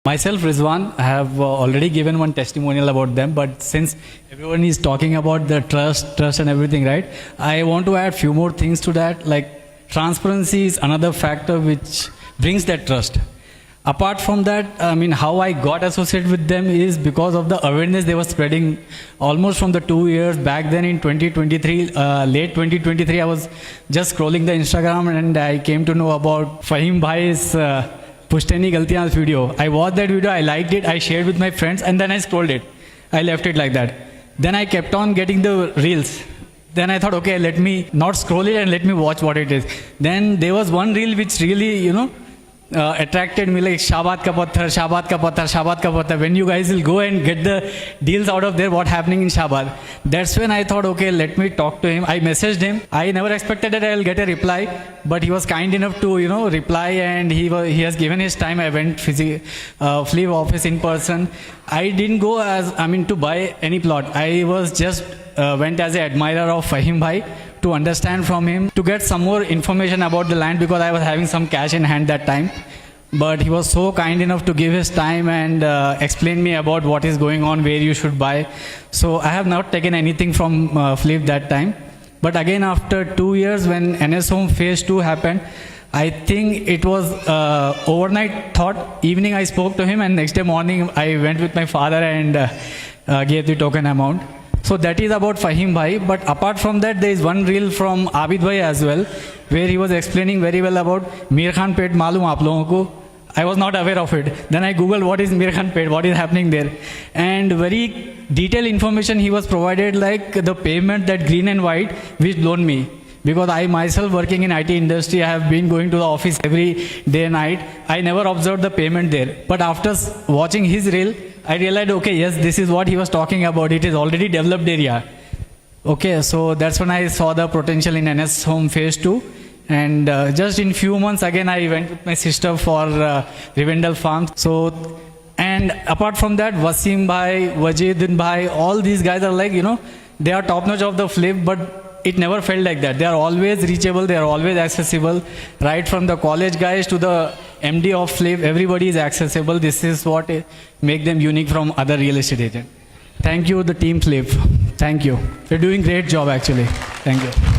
Myself, Rizwan, I have already given one testimonial about them, but since everyone is talking about the trust and everything, right? I want to add few more things to that. Like transparency is another factor which brings that trust. Apart from that, I mean, how I got associated with them is because of the awareness they were spreading almost from the 2 years back then in 2023, late 2023, I was just scrolling the Instagram and I came to know about Fahim Bhai's Pushteni Galtiyan video. I watched that video, I liked it, I shared with my friends, and then I scrolled it. I left it like that. Then I kept on getting the reels. Then I thought, okay, let me not scroll it and let me watch what it is. Then there was one reel which really, attracted me, like Shabat ka patthar, Shabat ka patthar, Shabat ka patthar. When you guys will go and get the deals out of there, what happening in Shabat. That's when I thought, okay, let me talk to him. I messaged him. I never expected that I'll get a reply, but he was kind enough to, reply, and he has given his time. I went Flip office in person. I didn't go to buy any plot. I was just went as an admirer of Fahim Bhai, to understand from him, to get some more information about the land, because I was having some cash in hand that time. But he was so kind enough to give his time and explain me about what is going on, where you should buy. So I have not taken anything from Flip that time. But again, after 2 years, when NS Home Phase 2 happened, I think it was overnight thought. Evening I spoke to him, and next day morning I went with my father and gave the token amount. So that is about Fahim Bhai. But apart from that, there is one reel from Abid Bhai as well, where he was explaining very well about Mir Khan Pet Malum aap logon ko. I was not aware of it. Then I googled what is Mir Khan Pet, what is happening there. And very detailed information he was provided, like the payment that green and white which loaned me. Because I myself working in IT industry, I have been going to the office every day and night. I never observed the payment there. But after watching his reel, I realized, okay, yes, this is what he was talking about. It is already developed area. Okay, so that's when I saw the potential in NS Home Phase 2. And just in few months, again, I went with my sister for Rivendell Farms. So, and apart from that, Wasim Bhai, Wajiduddin Bhai, all these guys are like, they are top notch of the Flip, but it never felt like that. They are always reachable, they are always accessible. Right from the college guys to the MD of Flip, everybody is accessible. This is what make them unique from other real estate agents. Thank you, the team Flip. Thank you. You're doing great job actually. Thank you.